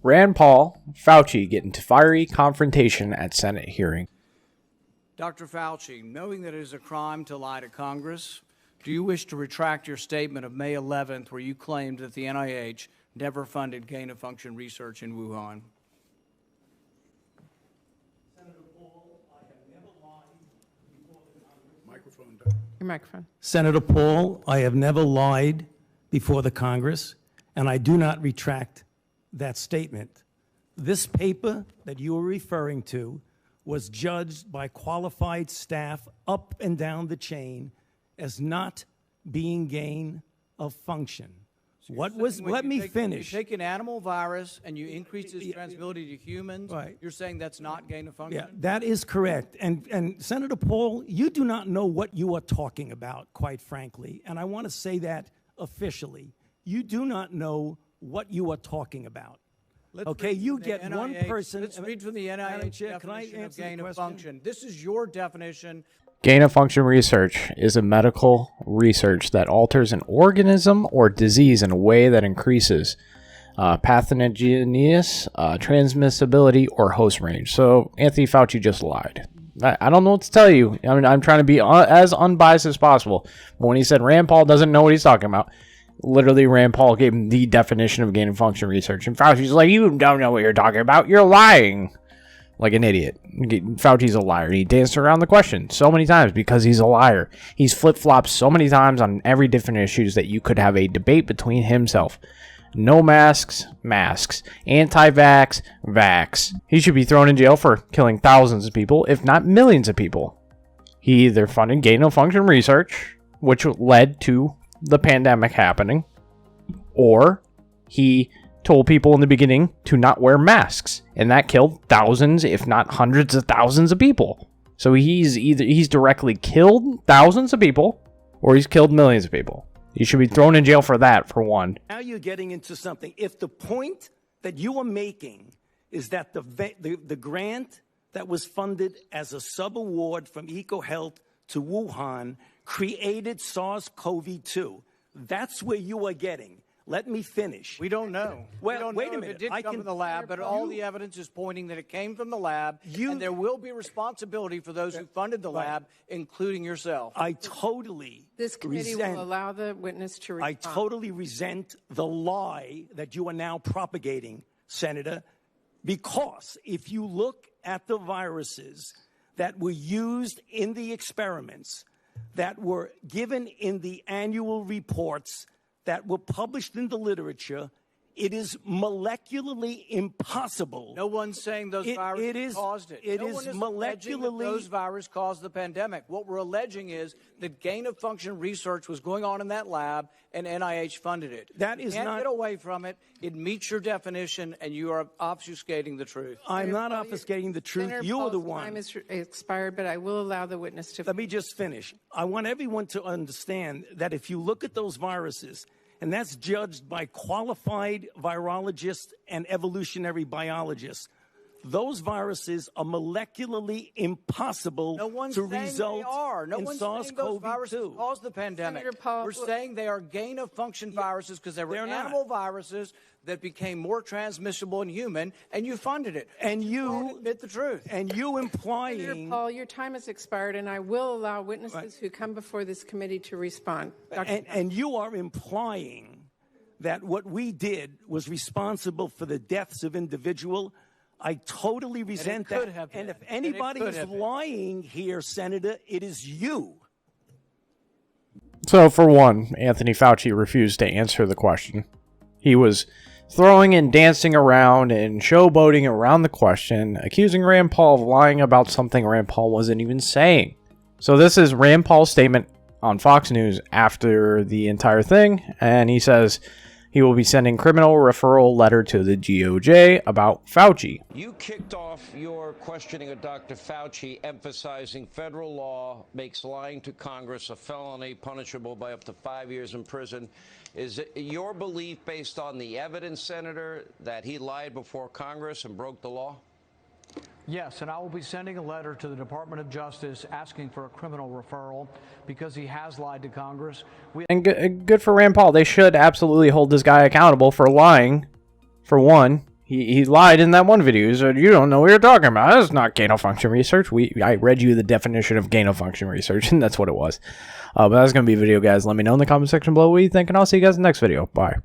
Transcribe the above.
Rand Paul, Fauci get into fiery confrontation at Senate hearing. Dr. Fauci, knowing that it is a crime to lie to Congress, do you wish to retract your statement of May 11th where you claimed that the NIH never funded gain-of-function research in Wuhan? Senator Paul, I have never lied before the Congress. Microphone. Your microphone. Senator Paul, I have never lied before the Congress, and I do not retract that statement. This paper that you are referring to was judged by qualified staff up and down the chain as not being gain of function. Let me finish. You take an animal virus and you increase its transmissibility to humans, right. You're saying that's not gain of function? Yeah, that is correct. And Senator Paul, you do not know what you are talking about, quite frankly. And I want to say that officially. You do not know what you are talking about. Okay, you get NIH, one person. Let's read from the NIH definition of gain of function. This is your definition. Gain-of-function research is a medical research that alters an organism or disease in a way that increases pathogenesis, transmissibility, or host range. So Anthony Fauci just lied. I don't know what to tell you. I mean, I'm trying to be as unbiased as possible. But when he said Rand Paul doesn't know what he's talking about, literally Rand Paul gave him the definition of gain-of-function research. And Fauci's like, you don't know what you're talking about. You're lying. Like an idiot. Fauci's a liar. He danced around the question so many times because he's a liar. He's flip-flopped so many times on every different issues that you could have a debate between himself. No masks, masks. Anti-vax, vax. He should be thrown in jail for killing thousands of people, if not millions of people. He either funded gain-of-function research, which led to the pandemic happening, or he told people in the beginning to not wear masks, and that killed thousands, if not hundreds of thousands of people. So he's directly killed thousands of people, or he's killed millions of people. He should be thrown in jail for that, for one. Now you're getting into something. If the point that you are making is that the grant that was funded as a sub-award from EcoHealth to Wuhan created SARS-CoV-2, that's where you are getting. Let me finish. We don't know. Well, we don't wait know a minute. if it did come from the lab, but all the evidence is pointing that it came from the lab, and there will be responsibility for those who funded the lab, including yourself. I totally This committee will allow the witness to respond. I totally resent the lie that you are now propagating, Senator, because if you look at the viruses that were used in the experiments, that were given in the annual reports, that were published in the literature, it is molecularly impossible. No one's saying those viruses caused it. No one is molecularly. Those viruses caused the pandemic. What we're alleging is that gain-of-function research was going on in that lab, and NIH funded it. That is you can't not. Get away from it. It meets your definition, and you are obfuscating the truth. I'm not obfuscating the truth. Senator You are the Paul's one. time is expired, but I will allow the witness to. Let me just finish. I want everyone to understand that if you look at those viruses, and that's judged by qualified virologists and evolutionary biologists, those viruses are molecularly impossible to result in SARS-CoV-2. Viruses caused the pandemic. We're saying they are gain-of-function viruses because they were animal viruses that became more transmissible in human, and you funded it. And you admit the truth. And you implying. Senator Paul, your time has expired, and I will allow witnesses who come before this committee to respond. And you are implying that what we did was responsible for the deaths of individuals. I totally resent that. And if anybody is lying here, Senator, it is you. So, for one, Anthony Fauci refused to answer the question. He was throwing and dancing around and showboating around the question, accusing Rand Paul of lying about something Rand Paul wasn't even saying. So this is Rand Paul's statement on Fox News after the entire thing, and he says he will be sending criminal referral letter to the DOJ about Fauci. You kicked off your questioning of Dr. Fauci, emphasizing federal law makes lying to Congress a felony punishable by up to 5 years in prison. Is it your belief, based on the evidence, Senator, that he lied before Congress and broke the law? Yes, and I will be sending a letter to the Department of Justice asking for a criminal referral because he has lied to Congress. And good for Rand Paul. They should absolutely hold this guy accountable for lying. For one, He lied in that one video. He said, you don't know what you're talking about. That's not gain of function research. I read you the definition of gain of function research, and that's what it was. But that's going to be a video, guys. Let me know in the comment section below what you think, and I'll see you guys in the next video. Bye.